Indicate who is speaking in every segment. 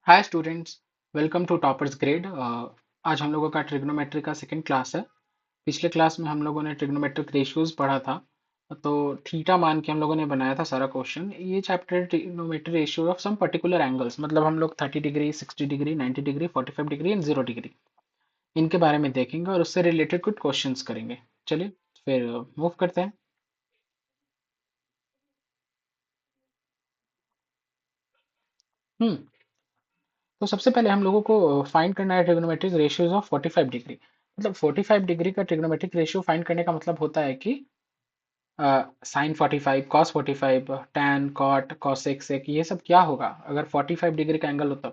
Speaker 1: Hi students, welcome to Toppers Grade. आज हम लोगों का ट्रिग्नोमेट्री का सेकंड क्लास है। पिछले क्लास में हम लोगों ने ट्रिग्नोमेट्रिक रेशियोज पढ़ा था। तो थीटा मान के हम लोगों ने बनाया था सारा क्वेश्चन। ये chapter trigonometry ratio of some particular angles, मतलब हम लोग 30 degree, 60 degree, 90 degree, 45 degree and 0 degree इनके बारे में देखेंगे और उससे रिलेटेड कुछ क्वेश्चंस करेंगे। चलिए फिर मूव करते हैं। हम्म तो सबसे पहले हम लोगों को फाइंड करना है ट्रिग्नोमेट्रिक रेशियोज ऑफ 45 डिग्री। मतलब 45 डिग्री का ट्रिग्नोमेट्रिक रेशियो फाइंड करने का मतलब होता है कि sine 45, cos 45, tan, cot, cosec, sec, ये सब क्या होगा अगर 45 डिग्री का एंगल होता।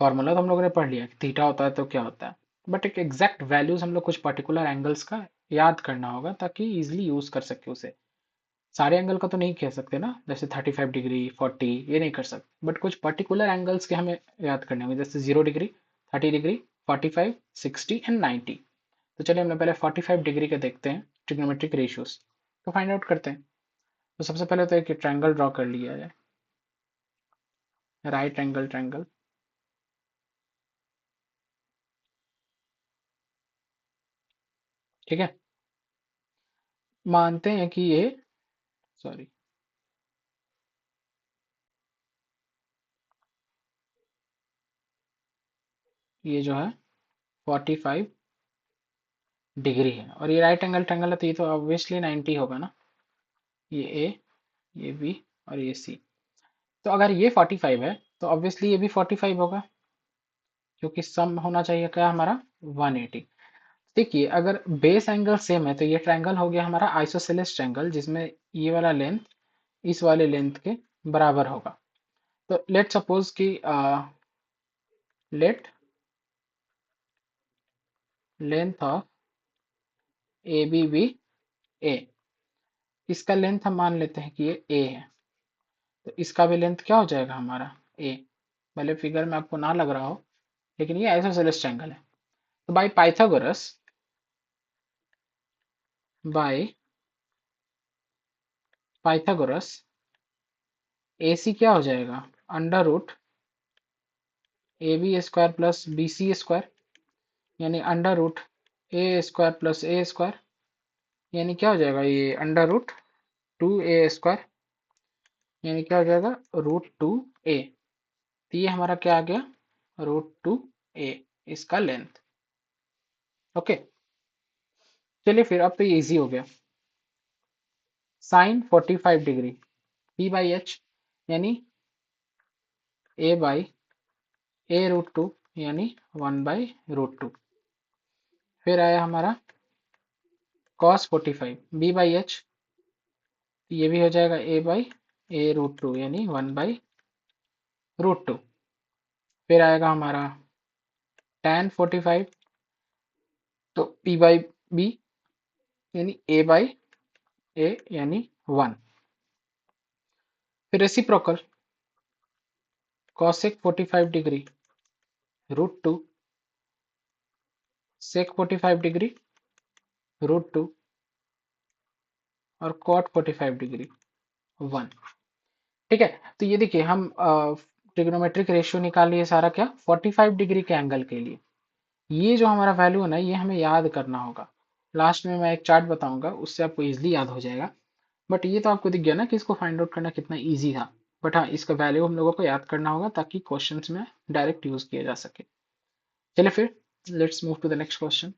Speaker 1: फॉर्मूला तो हम लोगों ने पढ़ लिया कि थीटा होता है तो क्या होता है। बट एक एग्जैक्ट वैल्यूज हम लोग कुछ पर्टिकुलर एंगल्स का याद करना होगा ताकि इजिली यूज कर सके उसे। सारे एंगल का तो नहीं कह सकते ना, जैसे 35 डिग्री, 40, ये नहीं कर सकते, बट कुछ पर्टिकुलर एंगल्स के हमें याद करने होंगे, जैसे 0 डिग्री, 30 डिग्री, 45, 60 एंड 90। तो चलिए हमने पहले 45 डिग्री के देखते हैं ट्रिग्नोमेट्रिक रेशियोज। तो फाइंड आउट करते हैं। तो सबसे पहले तो एक ट्रायंगल ड्रॉ कर लिया जाए। Right angle triangle. ठीक है। मानते हैं कि ये, सॉरी, ये जो है 45 डिग्री है और ये राइट एंगल ट्रायंगल है, तो ये तो ऑब्वियसली 90 होगा ना। ये ए, ये बी और ये सी। तो अगर ये 45 है तो ऑब्वियसली ये भी 45 होगा, क्योंकि सम होना चाहिए क्या हमारा, 180। देखिए अगर बेस एंगल सेम है तो ये ट्रायंगल हो गया हमारा आइसोसेलेस ट्रायंगल, जिसमें ये वाला लेंथ इस वाले लेंथ के बराबर होगा। तो लेट सपोज कि let length of A B B A, इसका लेंथ हम मान लेते हैं कि ये ए है, तो इसका भी लेंथ क्या हो जाएगा हमारा, ए। भले फिगर में आपको ना लग रहा हो, लेकिन ये आइसोसेलेस ट्रायंगल है। तो बाय पाइथागोरस ए सी क्या हो जाएगा, under root A B square plus B C square, यानी under root A square plus A square, यानी क्या हो जाएगा ये अंडर रूट 2a स्क्वायर, यानी क्या हो जाएगा √2a। तो ये हमारा क्या आ गया, √2a, इसका लेंथ। ओके। चलिए फिर अब तो ये इजी हो गया। साइन 45 डिग्री, p/h, यानी a/√2, यानी 1/√2। फिर आया हमारा cos 45, b/h, ये भी हो जाएगा a/√2, यानी 1/√2। फिर आएगा हमारा tan 45, तो p/b, यानी a/a, यानी 1। फिर reciprocal cosec 45 degree √2, sec 45 degree √2 और cot 45 डिग्री 1। ठीक है। तो ये देखिए हम ट्रिग्नोमेट्रिक रेशियो निकाल लिए सारा क्या, 45 डिग्री के एंगल के लिए। ये जो हमारा वैल्यू है ना, ये हमें याद करना होगा। लास्ट में मैं एक चार्ट बताऊंगा, उससे आपको इजिली याद हो जाएगा। बट ये तो आपको दिख गया ना कि इसको फाइंड आउट करना कितना इजी था। बट हाँ, इसका वैल्यू हम लोगों को याद करना होगा ताकि क्वेश्चंस में डायरेक्ट यूज किया जा सके। चलिए फिर let's move to the next question.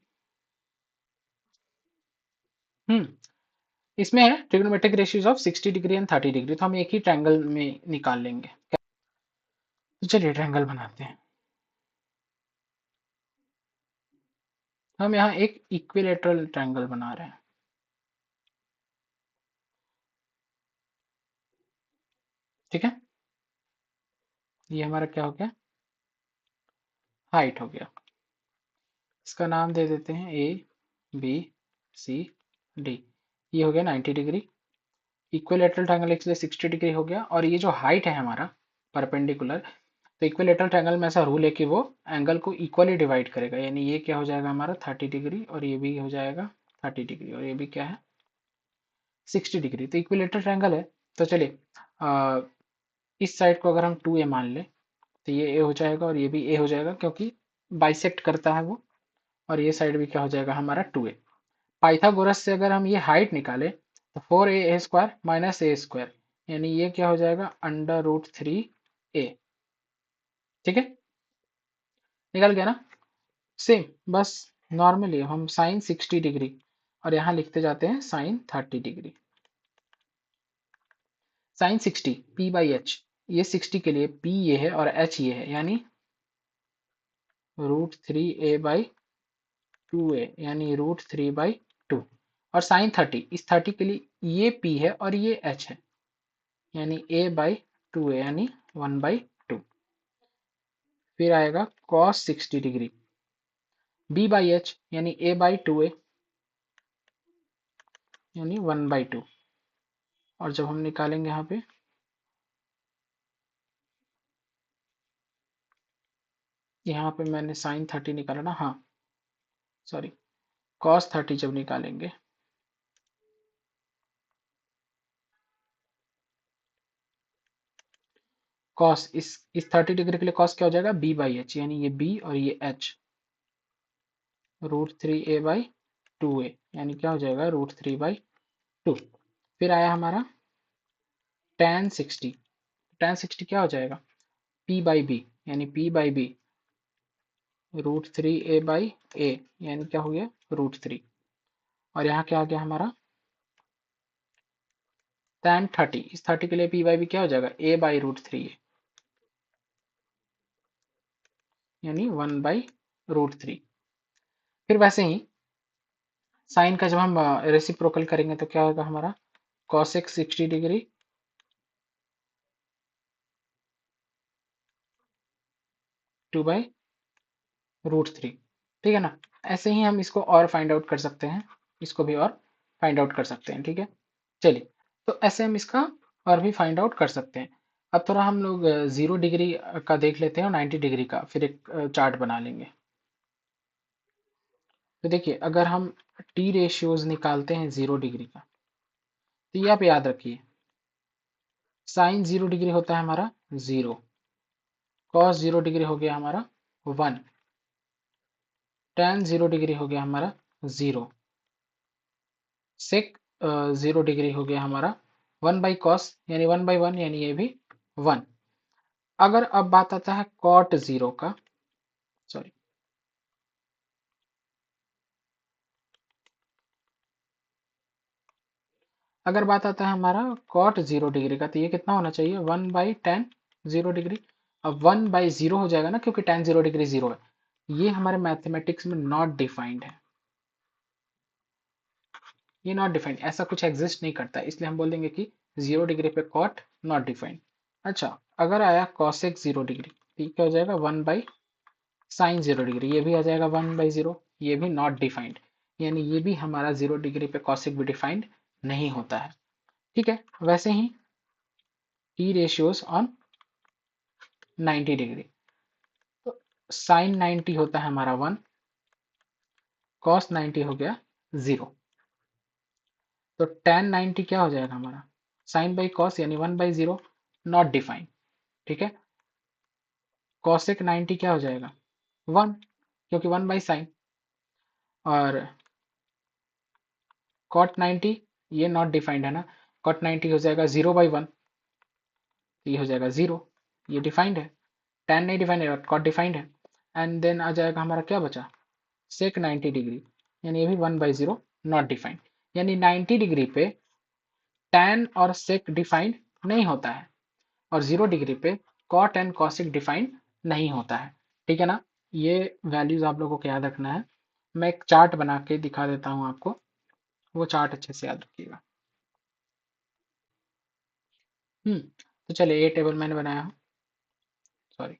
Speaker 1: Hmm इसमें है trigonometric ratios of 60 degree and 30 degree, तो हम एक ही ट्रायंगल में निकाल लेंगे। तो चलिए ट्रायंगल बनाते हैं। हम यहाँ एक इक्विलेटरल ट्रायंगल बना रहे हैं। ठीक है। ये हमारा क्या हो गया, हाइट हो गया। इसका नाम दे देते हैं ए बी सी डी। ये हो गया 90 डिग्री। इक्विलेटरल ट्रायंगल इसलिए 60 डिग्री हो गया, और ये जो हाइट है हमारा परपेंडिकुलर, तो इक्विलेटरल ट्रायंगल में ऐसा रूल है कि वो एंगल को इक्वली डिवाइड करेगा, यानी ये क्या हो जाएगा हमारा 30 डिग्री, और ये भी हो जाएगा 30 डिग्री, और ये भी क्या है 60 डिग्री। तो इक्विलेटरल ट्रायंगल है। तो चलिए इस साइड को अगर हम 2a मान लें, तो ये ए हो जाएगा और ये भी ए हो जाएगा क्योंकि बाइसेक्ट करता है वो। और ये साइड भी क्या हो जाएगा हमारा 2a। पाइथागोरस से अगर हम ये हाइट निकालें तो 4a² माइनस ए स्क्वायर, यानी ये क्या हो जाएगा √3a। ठीक है, निकल गया ना। सेम, बस नॉर्मली हम साइन 60 डिग्री और यहाँ लिखते जाते हैं साइन 30 डिग्री। साइन 60 p/h, ये 60 के लिए p ये है और h ये है, यानी √3a/2a, यानी √3/2। और साइन 30, इस 30 के लिए ये p है और ये h है, यानी a/2a, यानी 1/2। फिर आएगा cos 60 डिग्री b/h, यानी a/2a, यानी 1/2। और जब हम निकालेंगे यहाँ पे, यहाँ पे मैंने साइन 30 निकाला ना, हाँ सॉरी, cos 30 जब निकालेंगे, cos इस 30 डिग्री के लिए cos क्या हो जाएगा b/h, यानी ये b और ये h, √3a/2a, यानी क्या हो जाएगा √3/2। फिर आया हमारा tan 60। tan 60 क्या हो जाएगा p/b, यानी p/b √3a/a, यानी क्या हो गया √3। और यहाँ क्या आ गया हमारा tan 30, इस 30 के लिए p/b क्या हो जाएगा a/√3a, यानी 1/√3। फिर वैसे ही साइन का जब हम रेसिप्रोकल करेंगे तो क्या होगा हमारा cosec 60 डिग्री 2/√3। ठीक है ना। ऐसे ही हम इसको और फाइंड आउट कर सकते हैं, इसको भी और फाइंड आउट कर सकते हैं। ठीक है, चलिए, तो ऐसे हम इसका और भी फाइंड आउट कर सकते हैं। अब थोड़ा हम लोग 0 डिग्री का देख लेते हैं और 90 डिग्री का, फिर एक चार्ट बना लेंगे। तो देखिए, अगर हम टी रेशियोज निकालते हैं 0 डिग्री का, तो ये आप याद रखिए, साइन 0 डिग्री होता है हमारा 0, कॉस 0 डिग्री हो गया हमारा 1, tan 0 डिग्री हो गया हमारा 0, सेक 0 डिग्री हो गया हमारा 1/cos, यानी 1/1, यानी ये भी 1। अगर अब बात आता है कॉट 0 का, सॉरी, अगर बात आता है हमारा कॉट 0 डिग्री का, तो ये कितना होना चाहिए 1/tan 0 डिग्री। अब 1/0 हो जाएगा ना, क्योंकि tan 0 डिग्री 0 है। ये हमारे मैथमेटिक्स में नॉट डिफाइंड है, ये नॉट डिफाइंड, ऐसा कुछ एग्जिस्ट नहीं करता, इसलिए हम बोल देंगे कि 0 डिग्री पे कॉट नॉट डिफाइंड। अच्छा, अगर आया कॉसेक 0 डिग्री, तो ये क्या हो जाएगा 1/sin 0 डिग्री, ये भी आ जाएगा 1/0, ये भी नॉट डिफाइंड, यानी ये भी हमारा 0 डिग्री पे कॉसेक भी डिफाइंड नहीं होता है। ठीक है, वैसे ही टी रेशियोज ऑन 90 डिग्री, तो साइन 90 होता है हमारा 1, कॉस 90 हो गया 0, तो tan 90 क्या हो जाएगा हमारा साइन बाई कॉस, यानी 1/0, नॉट डिफाइंड। ठीक है, कॉसेक 90 क्या हो जाएगा 1, क्योंकि 1/sin। और कॉट 90 ये नॉट डिफाइंड है ना, कॉट 90 हो जाएगा 0/1, तो ये हो जाएगा 0, ये डिफाइंड है। tan नहीं डिफाइंड है, कॉट डिफाइंड है। एंड देन आ जाएगा हमारा क्या बचा सेक 90 डिग्री, यानी ये भी 1/0, नॉट डिफाइंड। यानी 90 डिग्री पे tan और सेक डिफाइंड नहीं होता है, और 0 डिग्री पे कॉट एंड कॉसिक डिफाइंड नहीं होता है। ठीक है ना, ये वैल्यूज आप लोगों को याद रखना है। मैं एक चार्ट बना के दिखा देता हूँ आपको, वो चार्ट अच्छे से याद रखिएगा। तो चलिए, ये टेबल मैंने बनाया हूँ, सॉरी,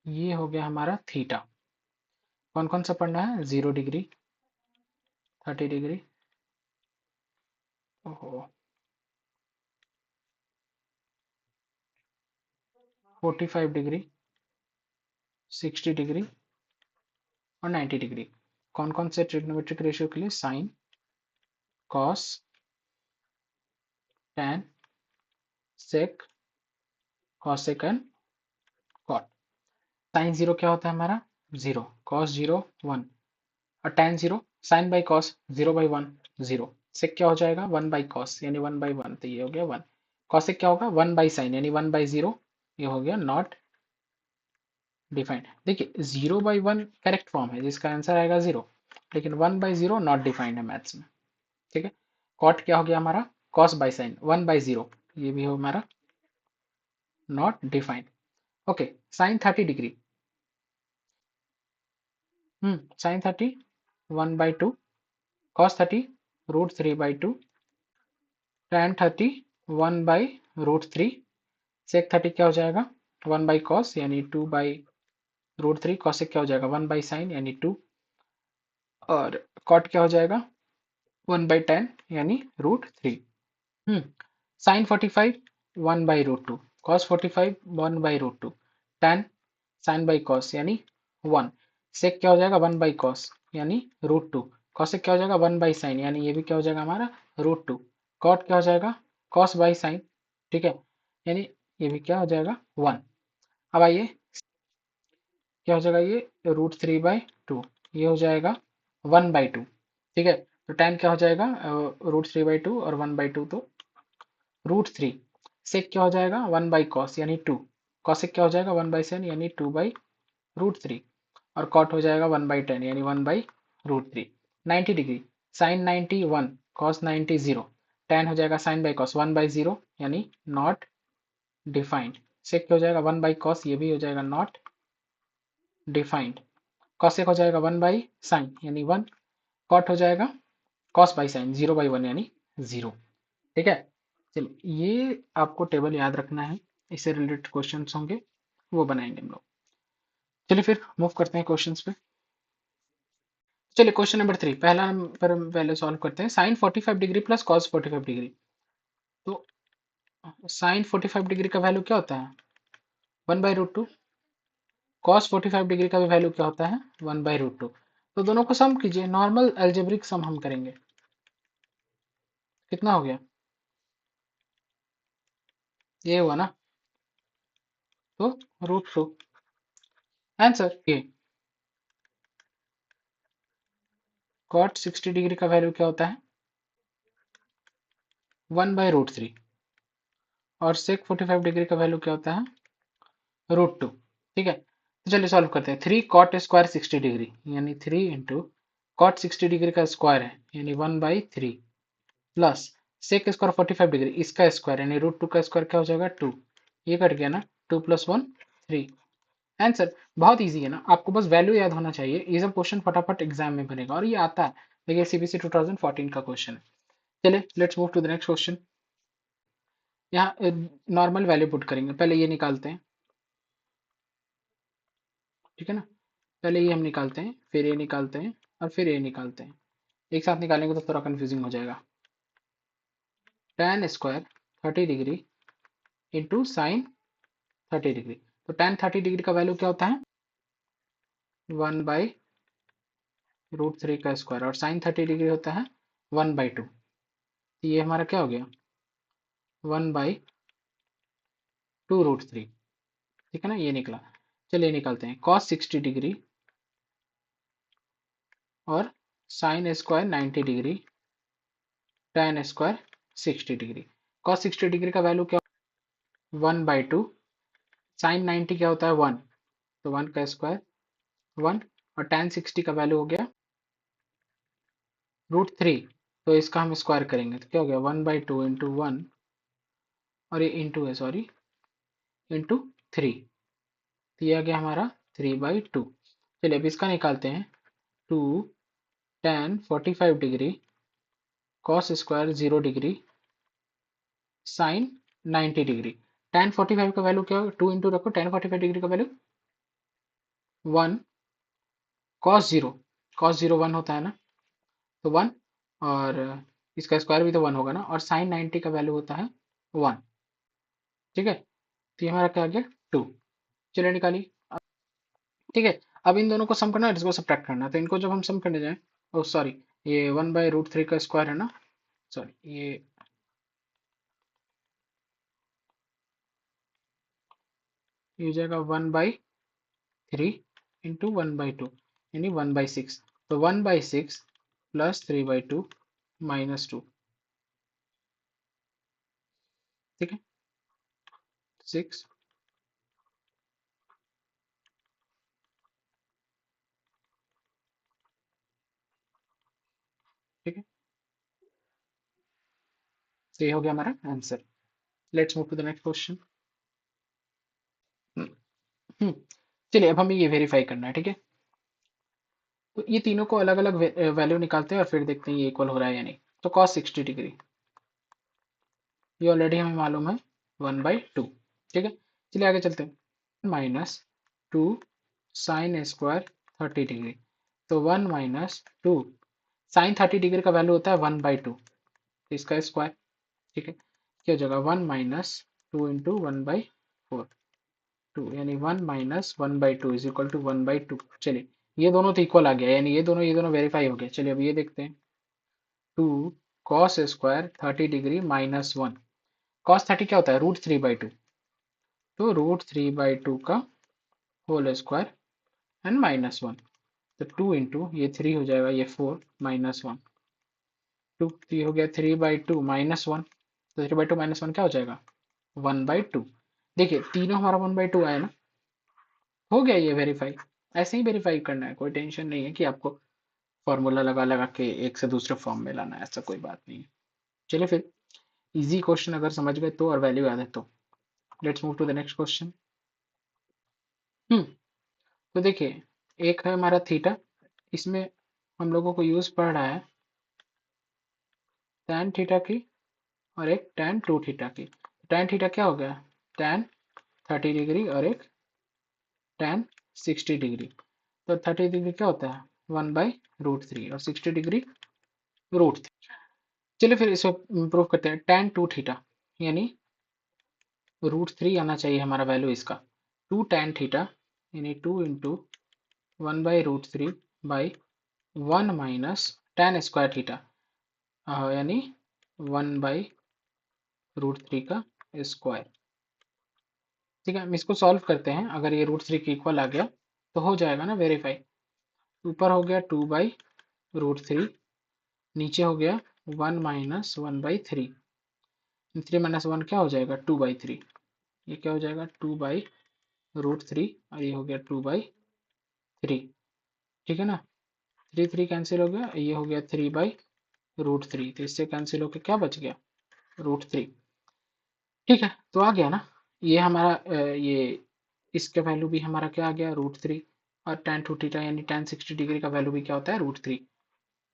Speaker 1: ये हो गया हमारा थीटा। कौन कौन सा पढ़ना है 0 डिग्री, 30 डिग्री, ओहो, 45 डिग्री, 60 डिग्री और 90 डिग्री। कौन कौन से ट्रिग्नोमेट्रिक रेशियो के लिए sine, cos, tan, sec, cosec sine zero क्या होता है हमारा? जीरो। Cos zero 1। और tan zero, sine by cos, 0/1 0। Sec क्या हो जाएगा? 1/cos यानी 1/1, तो ये हो गया 1। कॉसेक क्या होगा? 1/sin यानी 1/0। ये हो गया नॉट डिफाइंड। देखिए 0/1 करेक्ट फॉर्म है जिसका आंसर आएगा 0, लेकिन 1/0 नॉट डिफाइंड है मैथ्स में। ठीक है। कॉट क्या हो गया हमारा? कॉस बाई साइन 1/0, ये भी हो हमारा नॉट डिफाइंड। ओके। साइन 30 डिग्री। साइन 30 1/2, कॉस 30 √3/2, tan 30 1/√3, सेक 30 क्या हो जाएगा? 1/cos यानी 2/√3, कॉसेक क्या हो जाएगा? 1/sin यानी 2, और कॉट क्या हो जाएगा? 1/tan यानी √3। Sine 45 1/√2, cos 45 1/√2, tan sine by cos यानी 1, सेक क्या हो जाएगा? 1/cos यानी √2, कॉसेक क्या हो जाएगा? 1/sin यानी ये भी क्या हो जाएगा हमारा? √2, कॉट क्या हो जाएगा? cos by sine. ठीक है, यानी ये भी क्या हो जाएगा? 1। अब आइए, क्या हो जाएगा? ये √3/2, ये हो जाएगा 1/2। ठीक है, तो tan क्या हो जाएगा? √3/2 और 1/2, तो √3। सेक क्या हो जाएगा? 1/cos यानी 2, कॉसेक क्या हो जाएगा? 1/sin यानी 2/√3, और कॉट हो जाएगा 1/10 यानी 1/√3। 90 डिग्री, साइन 90 1, कॉस 90 0, tan हो जाएगा साइन बाई कॉस 1/0 यानी नॉट डिफाइंड। सेक हो जाएगा 1/cos, ये भी हो जाएगा नॉट डिफाइंड। कॉसेक हो जाएगा 1/sin यानी 1, कॉट हो जाएगा cos बाई साइन 0/1 यानी 0। ठीक है, चलिए ये आपको टेबल याद रखना है, इससे रिलेटेड क्वेश्चंस होंगे वो बनाएंगे हम लोग। चलिए फिर मूव करते हैं क्वेश्चंस पे। चलिए क्वेश्चन नंबर 3, पहला नंबर हम पहले सॉल्व करते हैं। Sine 45 degree plus cos 45 degree, तो साइन 45 डिग्री का वैल्यू क्या होता है? 1/√2। कॉस 45 डिग्री का भी वैल्यू क्या होता है? 1/√2। तो दोनों को सम कीजिए, नॉर्मल एल्जेब्रिक सम हम करेंगे। कितना हो गया? ये हुआ ना, तो √2 आंसर। ये कॉट 60 डिग्री का वैल्यू क्या होता है? 1/√3, और सेक 45 डिग्री का वैल्यू क्या होता है? √2। ठीक है, तो चलिए सॉल्व करते हैं। 3 कॉट स्क्वायर 60 डिग्री यानी 3 इंटू कॉट 60 डिग्री का स्क्वायर है यानी 1/3, प्लस सेक स्क्वायर 45 डिग्री इसका स्क्वायर यानी √2 का स्क्वायर क्या हो जाएगा? 2। ये कट गया ना, 2 + 1 3। आंसर। बहुत ईजी है ना, आपको बस वैल्यू याद होना चाहिए, ये सब क्वेश्चन फटाफट एग्जाम में बनेगा और ये आता है। देखिए सीबीएसई 2014 का क्वेश्चन है। चलिए let's move to the next question. यहाँ नॉर्मल वैल्यू पुट करेंगे, पहले ये निकालते हैं। ठीक है ना, पहले ये हम निकालते हैं, फिर ये निकालते हैं, और फिर ये निकालते हैं। एक साथ निकालेंगे तो थोड़ा कंफ्यूजिंग हो जाएगा। tan square 30 degree into sine 30 degree, तो tan 30 डिग्री का वैल्यू क्या होता है? 1/√3 का स्क्वायर, और साइन 30 डिग्री होता है 1/2। तो ये हमारा क्या हो गया? 1/2√3। ठीक है ना, ये निकला। चलिए निकालते हैं, cos 60 डिग्री और sine square 90 degree, tan square 60 degree. cos 60 degree का वैल्यू क्या? 1/2, साइन 90 क्या होता है? 1, तो 1 का स्क्वायर 1, और tan 60 का वैल्यू हो गया √3, तो इसका हम स्क्वायर करेंगे तो क्या हो गया? 1/2 इंटू 1, और ये इंटू है सॉरी, इंटू 3, तो ये आ गया हमारा 3/2। चलिए अब इसका निकालते हैं। 2 tan 45 degree cos square 0 degree sine 90 degree. tan 45 का वैल्यू क्या? 2 इंटू रखो, tan 45 डिग्री का वैल्यू 1, cos 0 1 होता है ना, तो 1, और इसका स्क्वायर भी तो 1 होगा ना, और साइन 90 का वैल्यू होता है 1। ठीक है, तो ये हमारा क्या आ गया? 2। चलिए निकालिए। ठीक है, अब इन दोनों को सम करना है, इसको सब्ट्रैक्ट करना है, तो इनको जब हम सम करने जाएं, ओ सॉरी, ये 1/√3 का स्क्वायर है ना, सॉरी ये हो जाएगा 1/3, 3 इंटू 1/2 यानी 1/6। तो 1/6 प्लस 3/2 -2। ठीक है, 6। ठीक है, तो ये हो गया हमारा answer. Let's move to the next question. चलिए अब हमें ये वेरीफाई करना है। ठीक है, तो ये तीनों को अलग अलग वैल्यू निकालते हैं और फिर देखते हैं ये इक्वल हो रहा है या नहीं। तो cos 60 डिग्री ये ऑलरेडी हमें मालूम है 1/2। ठीक है, चलिए आगे चलते हैं। 1 - 2 साइन स्क्वायर 30 डिग्री। तो 1 - 2 साइन 30 डिग्री का वैल्यू होता है 1/2, इसका स्क्वायर। ठीक है, क्या हो जाएगा 1 - 2 इंटू 1/4 2 यानी 1 - 1/2 इज इक्वल टू 1/2। चलिए ये दोनों तो इक्वल आ गया, यानी ये दोनों वेरीफाई हो गए। चलिए अब ये देखते हैं। 2 cos स्क्वायर 30 डिग्री -1। cos 30 क्या होता है, √3/2। तो √3/2 का होल स्क्वायर एंड -1। तो 2 इंटू ये 3 हो जाएगा, ये 4 -1। 2 3 हो गया 3/2 -1। तो 3/2 -1 क्या हो जाएगा 1/2। देखिए तीनों हमारा 1/2 आया ना, हो गया ये वेरीफाई। ऐसे ही वेरीफाई करना है, कोई टेंशन नहीं है कि आपको फॉर्मूला लगा लगा के एक से दूसरे फॉर्म में लाना है, ऐसा कोई बात नहीं है। चलिए फिर इजी क्वेश्चन अगर समझ गए तो और वैल्यू याद है तो let's move to the next question. Hmm तो देखिए एक है हमारा थीटा, इसमें हम लोगों को यूज पड़ रहा है tan थीटा की और एक tan 2 थीटा की। tan थीटा क्या हो गया tan 30 डिग्री और एक tan 60 डिग्री। तो 30 डिग्री क्या होता है 1/√3 और 60 डिग्री √3। चलिए फिर इसको प्रूव करते हैं। tan 2 थीटा यानी √3 आना चाहिए हमारा वैल्यू इसका। 2 tan थीटा यानी 2 into 1/√3 by 1 minus tan square theta यानी 1/√3 का स्क्वायर। ठीक है, हम इसको सॉल्व करते हैं। अगर ये √3 के इक्वल आ गया तो हो जाएगा ना वेरीफाई। ऊपर हो गया 2/√3, नीचे हो गया 1 माइनस 1/3। 3 माइनस 1 क्या हो जाएगा 2/3। ये क्या हो जाएगा 2/√3 और ये हो गया 2/3। ठीक है ना, 3 3 कैंसिल हो गया, ये हो गया 3/√3। तो इससे कैंसिल होकर क्या बच गया √3। ठीक है, तो आ गया ना ये हमारा ये इसका वैल्यू भी हमारा क्या आ गया √3। और tan 2 थीटा यानी tan 60 डिग्री का वैल्यू भी क्या होता है √3।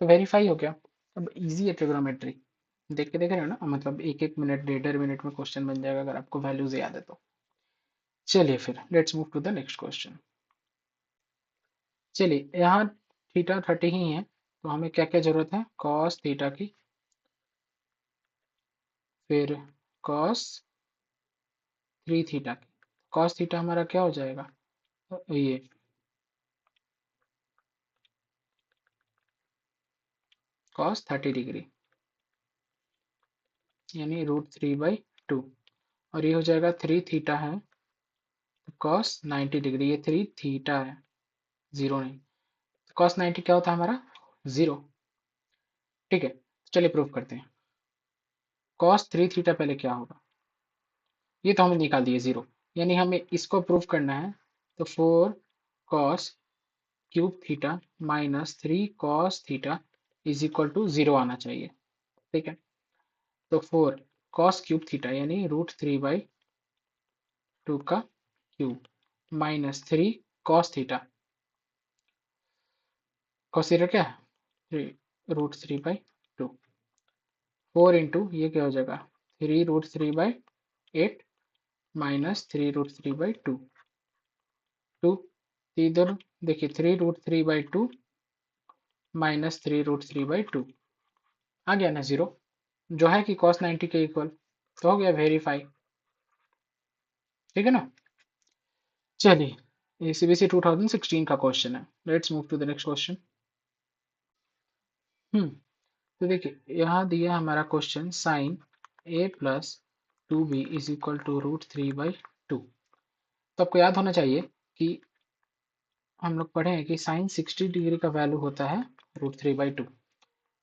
Speaker 1: तो वेरीफाई हो गया। अब इजी है ट्रिग्नोमेट्री, देख रहे हो ना, मतलब एक एक मिनट 1.5 मिनट में क्वेश्चन बन जाएगा अगर आपको वैल्यूज याद है तो। चलिए फिर let's move to the next question. चलिए यहाँ थीटा 30 ही है, तो हमें क्या क्या जरूरत है cos थीटा की, फिर cos 3 थीटा की। cos थीटा हमारा क्या हो जाएगा ये cos 30 डिग्री यानी √3/2। और ये हो जाएगा 3 थीटा है तो cos 90 डिग्री, ये 3 थीटा है, जीरो नहीं। तो cos 90 क्या होता है हमारा 0। ठीक है, चलिए प्रूव करते हैं। cos 3 थीटा पहले क्या होगा, ये तो हमने निकाल दिया 0, यानी हमें इसको प्रूव करना है। तो 4 cos cube theta minus 3 cos theta is equal to 0 आना चाहिए। ठीक है, तो 4 cos क्यूब थीटा यानी √3/2 का cube minus 3 cos theta. cos theta क्या है 3 √3/2। 4 इंटू ये क्या हो जाएगा 3√3/8 माइनस 3√3/2। 2 इधर देखिए 3√3/2 माइनस 3√3/2 आ गया ना 0, जो है कि cos 90 के इक्वल। तो हो गया वेरीफाई। ठीक है ना, चलिए ये सीबीएसई 2016 का क्वेश्चन है। Let's move to the next question. तो देखिए यहाँ दिया हमारा question sine a plus 2b is equal to √3/2। तो आपको याद होना चाहिए कि हम लोग पढ़े हैं कि साइन 60 डिग्री का वैल्यू होता है √3/2।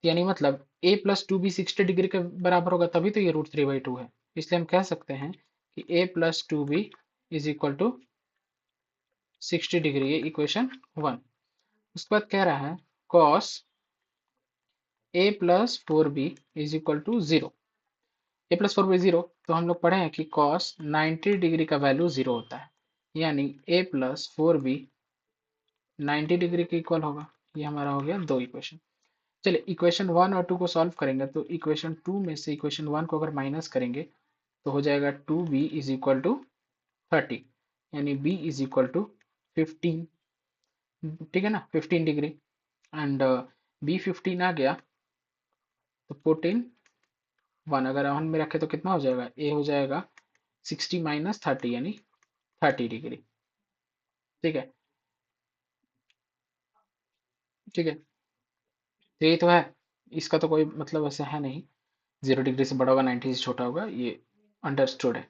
Speaker 1: यानी मतलब a plus two B 60 degree के बराबर होगा तभी तो ये √3/2 है। इसलिए हम कह सकते हैं कि a plus two B is equal to 60 degree, ये इक्वेशन 1। उसके बाद कह रहा है cos a plus 4b is equal to 0। a plus 4b 0, तो हम लोग पढ़े हैं कि cos 90 डिग्री का वैल्यू 0 होता है, यानी a प्लस 4b 90 डिग्री के इक्वल होगा। ये हमारा हो गया दो इक्वेशन। चलिए इक्वेशन 1 और 2 को सॉल्व करेंगे तो इक्वेशन 2 में से इक्वेशन 1 को अगर माइनस करेंगे तो हो जाएगा 2b इज इक्वल टू 30, यानी b इज इक्वल टू 15। ठीक है ना, 15 डिग्री। एंड b 15 आ गया तो पुट इन 1, अगर ऑन में रखे तो कितना हो जाएगा, a हो जाएगा 60 माइनस 30 यानी 30 डिग्री। ठीक है, ठीक है, तो ये तो है। इसका तो कोई मतलब ऐसे है नहीं 0 डिग्री से बड़ा होगा 90 से छोटा होगा, ये अंडरस्टूड है।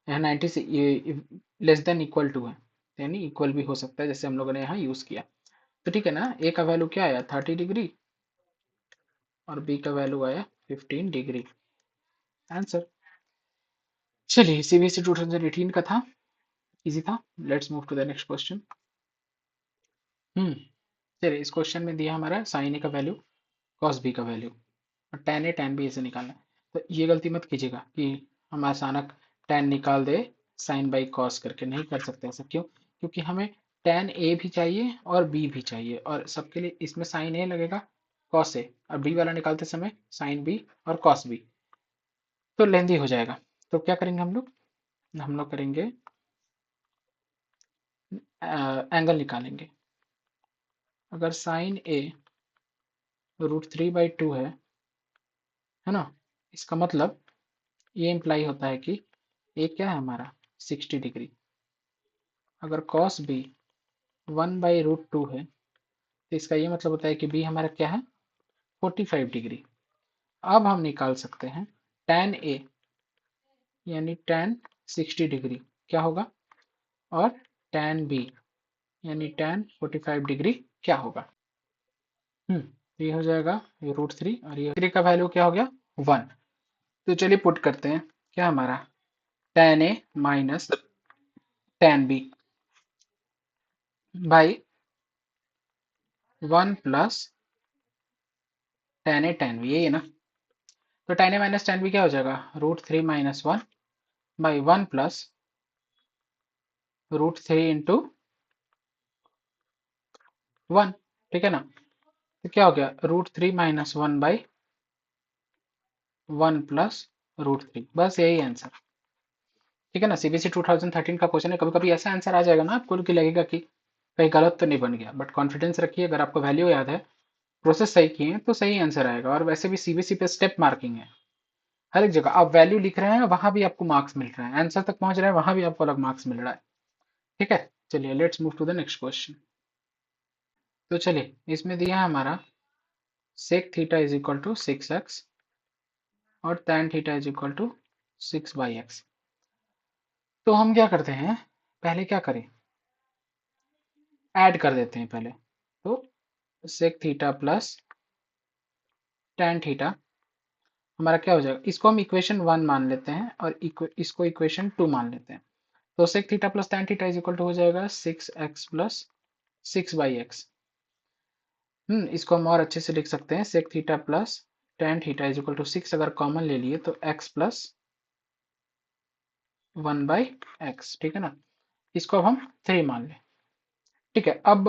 Speaker 1: यहाँ 90 से ये लेस देन इक्वल टू है, यानी इक्वल भी हो सकता है जैसे हम लोगों ने यहाँ यूज किया। तो ठीक है ना, ए का वैल्यू क्या आया 30 डिग्री और बी का वैल्यू आया 15 डिग्री। आंसर। चलिए सीबीएसई 2018 का था, इजी था। Let's move to the next question. चलिए इस क्वेश्चन में दिया हमारा साइन ए का वैल्यू, कॉस बी का वैल्यू और tan ए tan बी ऐसे निकालना है। तो ये गलती मत कीजिएगा कि हम अचानक tan निकाल दे साइन बाई कॉस करके, नहीं कर सकते ऐसा। क्यों? क्योंकि हमें tan ए भी चाहिए और बी भी चाहिए, और सबके लिए इसमें साइन ए लगेगा कॉस ए, और बी वाला निकालते समय साइन बी और कॉस बी, तो लेंदी हो जाएगा। तो क्या करेंगे हम लोग करेंगे एंगल निकालेंगे। अगर साइन ए √3/2 है ना, इसका मतलब ये इम्प्लाई होता है कि ए क्या है हमारा 60 डिग्री। अगर कॉस बी 1/√2 है तो इसका ये मतलब होता है कि बी हमारा क्या है 45 डिग्री। अब हम निकाल सकते हैं tan ए यानी tan 60 डिग्री क्या होगा, और tan बी यानी tan 45 डिग्री क्या होगा। तो ये हो जाएगा ये √3 और ये 3 का वैल्यू क्या हो गया 1। तो चलिए पुट करते हैं क्या हमारा tan A minus tan B by 1 plus tan A tan B, यही है ना। तो tan A minus tan B क्या हो जाएगा √3 माइनस 1 बाई 1 प्लस √3 इंटू 1। ठीक है ना, तो क्या हो गया √3 माइनस 1 बाई 1 प्लस √3, बस यही आंसर। ठीक है ना, सीबीएसई 2013 का क्वेश्चन है। कभी कभी ऐसा आंसर आ जाएगा ना आपको कि लगेगा कि कहीं गलत तो नहीं बन गया, बट कॉन्फिडेंस रखिए, अगर आपको वैल्यू याद है, प्रोसेस सही किए हैं तो सही आंसर आएगा। और वैसे भी सीबीएसई पे स्टेप मार्किंग है, हर एक जगह आप वैल्यू लिख रहे हैं वहां भी आपको मार्क्स मिल रहे हैं, आंसर तक पहुंच रहे हैं वहां भी आपको अलग मार्क्स मिल रहा है। ठीक है, चलिए let's move to the next question. तो चलिए इसमें दिया है हमारा sec theta is equal to 6x और tan theta is equal to 6/x। तो हम क्या करते हैं, पहले क्या करें, ऐड कर देते हैं पहले। तो sec theta plus tan theta हमारा क्या हो जाएगा, इसको हम इक्वेशन 1 मान लेते हैं और इसको इक्वेशन 2 मान लेते हैं। तो sec theta plus tan theta is equal to हो जाएगा 6x प्लस 6/x। इसको हम और अच्छे से लिख सकते हैं, sec theta plus tan theta is equal to 6 अगर कॉमन ले लिए तो x प्लस 1/x। ठीक है ना, इसको अब हम 3 मान लें। ठीक है, अब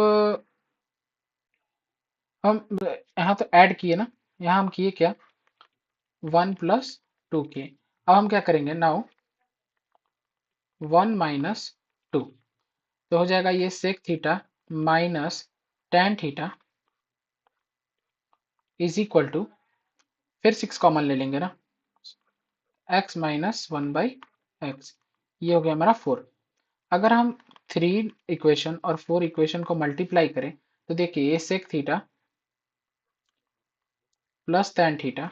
Speaker 1: हम यहाँ तो ऐड किए ना, यहाँ हम किए क्या 1 प्लस 2 किए। अब हम क्या करेंगे नाउ 1 माइनस 2, तो हो जाएगा ये sec theta minus tan theta is equal to, फिर 6 कॉमन ले लेंगे ना, x माइनस 1/x, ये हो गया हमारा 4। अगर हम 3 इक्वेशन और 4 इक्वेशन को मल्टीप्लाई करें तो देखिए ये sec theta plus tan theta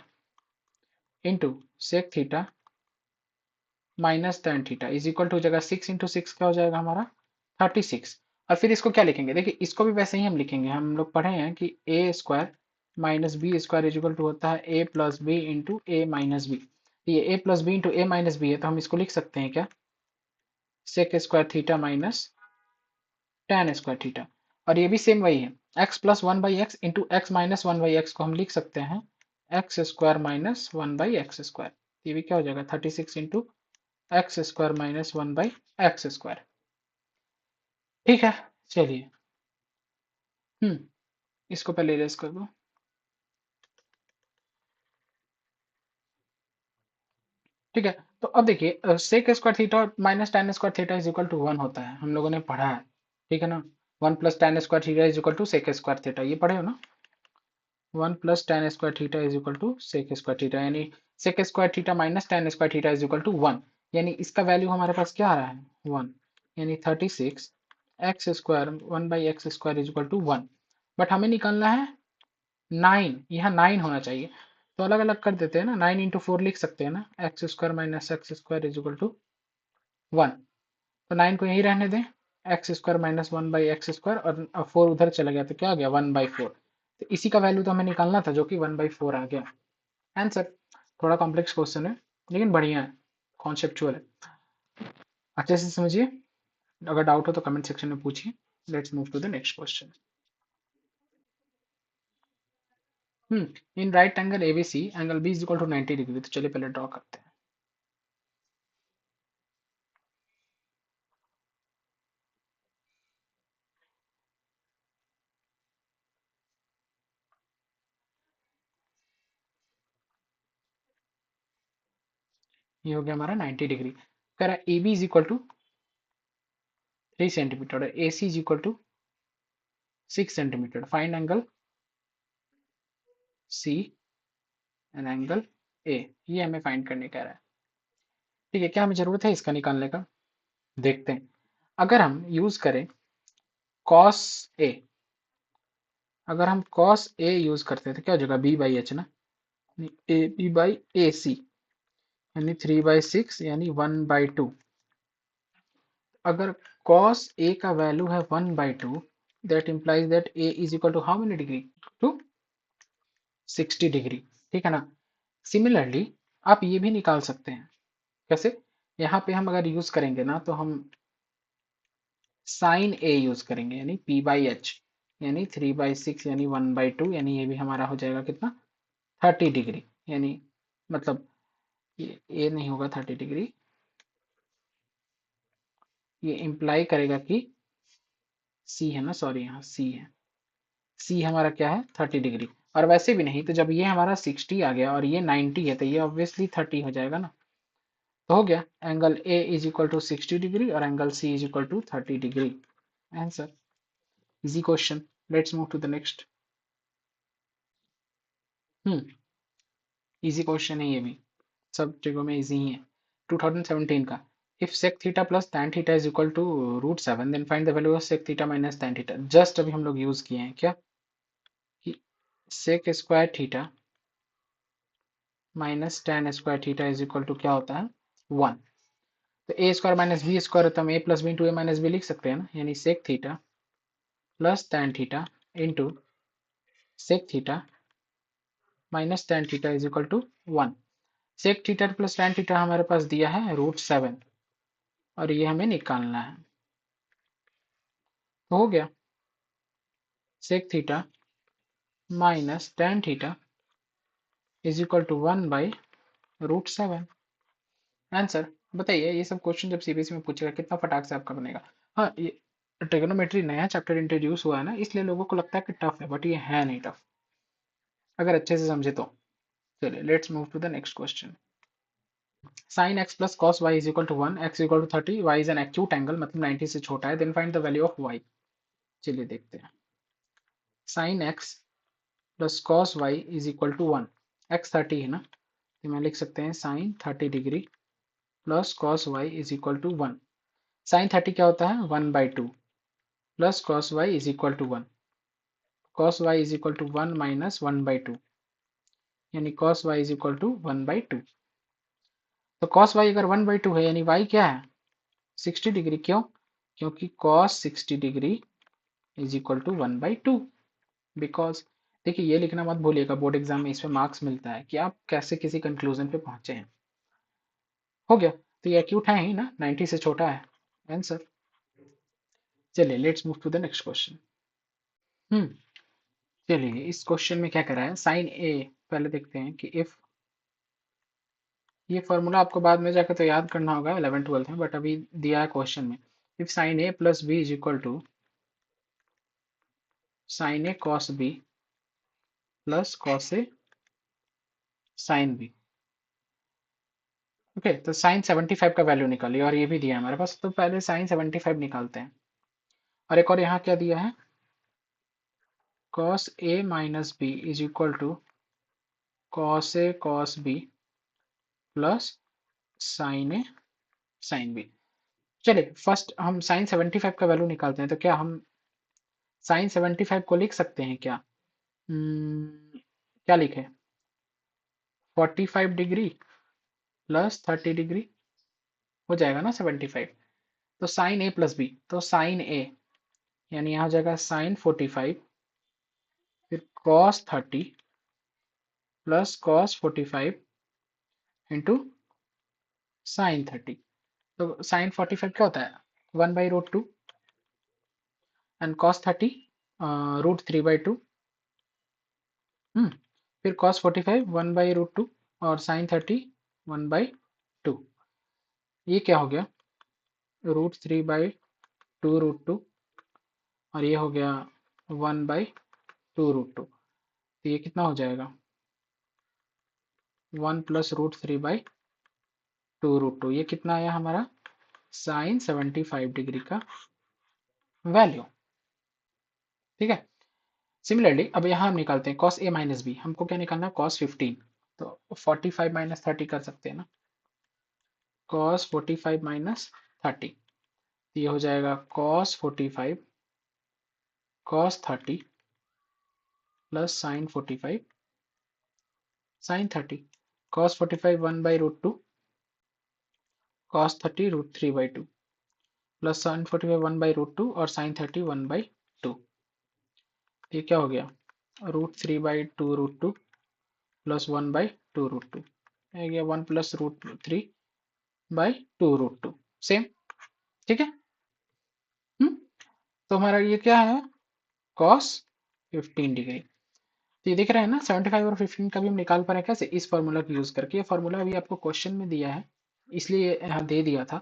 Speaker 1: into sec theta minus tan theta is equal to हो जाएगा 6 इंटू 6 क्या हो जाएगा हमारा 36, और फिर इसको क्या लिखेंगे, देखिए इसको भी वैसे ही हम लिखेंगे, हम लोग पढ़े हैं कि A square minus B square is equal to होता है A plus B into A minus B. ये A plus B into A minus B है, तो हम इसको लिख सकते हैं क्या, sec square theta minus tan square theta. और ये भी सेम वही है, x plus one by x into x minus one by x को हम लिख सकते हैं x square minus one by x square. ये भी क्या हो जाएगा 36 into x square minus one by x square. ठीक है, चलिए। इसको पहले इरेज कर दो। ठीक है, तो अब देखिए sec square theta minus tan square theta is equal to one होता है, हम लोगों ने पढ़ा है। ठीक है ना, one plus tan square theta is equal to sec square theta, ये पढ़े हो ना। One plus tan square theta is equal to sec square theta, यानी sec square theta minus tan square theta is equal to one. यानी इसका value हमारे पास क्या आ रहा है, वन। यानी 36 x square one by x square is equal to one. But हमें निकालना है 9, यहाँ 9 होना चाहिए। तो अलग अलग कर देते हैं ना, 9 इंटू फोर लिख सकते हैं ना, x square minus x square is equal to one. तो 9 को यहीं रहने दें, x square minus one by x square, और फोर उधर चला गया तो क्या आ गया, वन बाई फोर। तो इसी का वैल्यू तो हमें निकालना था, जो कि वन बाई फोर आ गया आंसर। थोड़ा कॉम्प्लेक्स क्वेश्चन है लेकिन बढ़िया है, कॉन्सेप्चुअल है, अच्छे से समझिए। अगर डाउट हो तो कमेंट सेक्शन में पूछिए। Let's move to the next question. In right angle ABC angle B is equal to 90 degree. तो चलिए पहले ड्रॉ करते हैं। ये हो गया हमारा 90 डिग्री। कह रहा है A B is equal to 3 centimetre और A C is equal to 6 centimetre. Find angle C and angle A, ये हमें फाइंड करने कह रहा है। ठीक है, क्या हमें जरूरत है इसका निकालने का, देखते हैं। अगर हम यूज करें कॉस ए, अगर हम कॉस ए यूज करते हैं तो क्या हो जाएगा, बी बाई एच ना, ए बी बाई ए सी, यानी 3/6 यानी 1/2। अगर cos a का वैल्यू है 1/2, that implies that a is equal to how many degree, to 60 degree. ठीक है ना। सिमिलरली आप ये भी निकाल सकते हैं, कैसे, यहाँ पे हम अगर यूज करेंगे ना तो हम साइन a यूज करेंगे, यानी p बाई एच, यानी 3/6 यानी 1/2, यानी ये भी हमारा हो जाएगा कितना, 30 डिग्री। यानी मतलब ये a नहीं होगा 30 डिग्री, ये इंप्लाई करेगा कि c है ना, सॉरी यहाँ c है, सी हमारा क्या है 30 डिग्री। और वैसे भी नहीं तो जब ये हमारा 60 आ गया और ये 90 है तो ये ऑब्वियसली 30 हो जाएगा ना। तो हो गया angle A is equal to 60 degree और angle C is equal to 30 degree. Answer, easy question. Let's move to the next. Hmm easy question है ये भी, सब ट्रिगो में इजी ही है। 2017 का, if sec theta plus tan theta is equal to √7 then find the value of sec theta minus tan theta. Just अभी हम लोग यूज किए हैं क्या, कि sec square theta minus tan square theta is equal to क्या होता है, वन। तो A square minus B square तो हम A plus B into A minus B लिख सकते हैं ना, यानी sec theta plus tan theta into sec theta minus tan theta is equal to one. Sec theta plus tan theta हमारे पास दिया है √7 और ये हमें निकालना है। तो हो गया sec theta minus tan theta is equal to 1/√7। Answer. बताइए ये सब क्वेश्चन जब सीबीएसई में पूछेगा कितना फटाक से आपका बनेगा। हाँ, ये ट्रिग्नोमेट्री नया चैप्टर इंट्रोड्यूस हुआ है ना, इसलिए लोगों को लगता है कि टफ है, बट ये है नहीं टफ अगर अच्छे से समझे तो। चलिए let's move to the next question. Sine x plus cos y is equal to one, x equal to 30, y is an acute angle, मतलब 90 से छोटा है, then find the value of y. चलिए देखते हैं। Sine x plus cos y is equal to one, x 30 है ना, तो मैं लिख सकते हैं sine 30 degree plus cos y is equal to one. Sign 30 क्या होता है, 1/2 plus cos y is equal to one, cos y is equal to one minus 1/2, यानी cos y is equal to 1/2। तो कॉस वाई अगर 1/2 है यानी Y क्या है 60 डिग्री। क्यों, क्योंकि cos 60 degree is equal to 1/2। Because देखिए, ये लिखना मत भूलिएगा, बोर्ड एग्जाम में इसमें मार्क्स मिलता है कि आप कैसे किसी कंक्लूजन पे पहुंचे हैं। हो गया। तो ये एक्यूट है ही ना, 90 से छोटा है आंसर। चलिए let's move to the next question. Hmm चलिए इस क्वेश्चन में क्या करा है, साइन ए। पहले देखते हैं कि इफ, ये फॉर्मूला आपको बाद में जाकर तो याद करना होगा 11 12 में, बट अभी दिया है क्वेश्चन में। If sine A plus B is equal to sine A cos B plus cos A sine B. Okay, तो साइन 75 का वैल्यू निकालिए, और ये भी दिया है हमारे पास, तो पहले साइन 75 निकालते हैं। और एक और यहाँ क्या दिया है, cos A minus B is equal to cos A cos B plus sine A sine B. चलिए फर्स्ट हम साइन 75 का वैल्यू निकालते हैं, तो क्या हम साइन 75 को लिख सकते हैं क्या? क्या लिखे, 45 डिग्री प्लस 30 डिग्री हो जाएगा ना 75। तो साइन ए प्लस बी, तो साइन ए यानी यहाँ जाएगा साइन 45, फिर cos 30 plus cos 45 into sine 30। तो साइन 45 क्या होता है, 1/√2, एंड कॉस 30 √3/2। फिर कॉस 45 1/√2, और साइन 30 1/2। ये क्या हो गया, √3/2√2, और ये हो गया 1/2√2। तो ये कितना हो जाएगा, 1 प्लस √3/2√2। ये कितना आया हमारा, साइन 75 डिग्री का वैल्यू। ठीक है। सिमिलरली अब यहाँ हम निकालते हैं कॉस ए माइनस बी, हमको क्या निकालना है, कॉस 15। तो 45 माइनस 30 कर सकते हैं ना, कॉस 45 माइनस 30। ये हो जाएगा cos 45 cos 30 plus sine 45 sine 30। Cos 45 1/√2, cos 30 √3/2, plus sine 45 1/√2, और साइन 30 1/2। ये क्या हो गया, √3/2√2 प्लस 1/2√2। ये गया 1 प्लस √3/2√2। सेम। ठीक है। हम्म तो हमारा ये क्या है, कॉस 15 डिग्री। तो ये दिख रहा है ना, 75 और 15 का भी हम निकाल पा रहे हैं कैसे, इस फॉर्मूला का यूज करके। ये फॉर्मूला अभी आपको क्वेश्चन में दिया है, इसलिए यहाँ दे दिया था।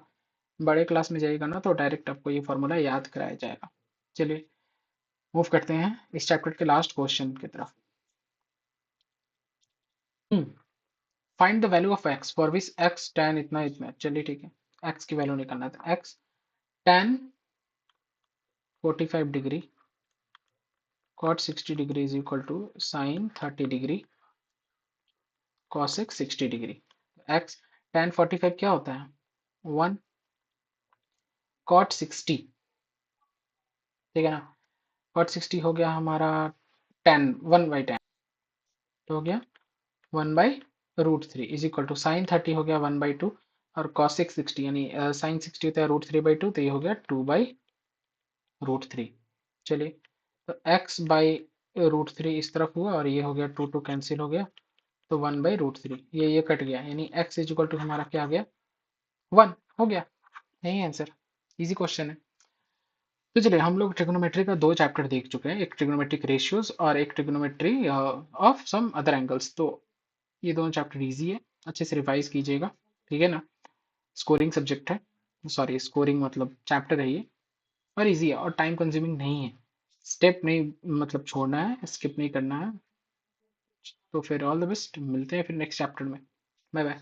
Speaker 1: बड़े क्लास में जाएगा ना तो डायरेक्ट आपको ये फॉर्मूला याद कराया जाएगा। चलिए मूव करते हैं इस चैप्टर के लास्ट क्वेश्चन की तरफ। Find the value of x for which x tan इतना इतना। चलिए ठीक है, एक्स की वैल्यू निकालना था। X tan 45 degree cot 60 degree is equal to sine 30 degree cosec 60 degree. X tan 45 क्या होता है, 1 cot 60। ठीक है ना, cot 60 हो गया हमारा 10, 1/10। तो हो गया 1/√3 इज इक्वल टू साइन 30 हो गया 1/2, और cosec 60 यानी साइन 60 होता है √3/2, तो ये हो गया 2/√3। चलिए, तो x/√3 इस तरफ हुआ, और ये हो गया 2 2 कैंसिल हो गया, तो 1/√3। ये कट गया, यानी x इज इक्वल टू हमारा क्या आ गया, 1 हो गया। यही आंसर, इजी क्वेश्चन है। तो चलिए हम लोग ट्रिग्नोमेट्री का 2 चैप्टर देख चुके हैं, एक ट्रिग्नोमेट्रिक रेशियोज और एक trigonometry of sum other angles. तो ये दोनों चैप्टर इजी है, अच्छे से रिवाइज कीजिएगा। ठीक है ना, स्कोरिंग सब्जेक्ट है, सॉरी स्कोरिंग मतलब चैप्टर है ये, और इजी है और टाइम कंज्यूमिंग नहीं है। स्टेप नहीं मतलब छोड़ना है, स्किप नहीं करना है। तो फिर ऑल द बेस्ट, मिलते हैं फिर नेक्स्ट चैप्टर में। Bye bye.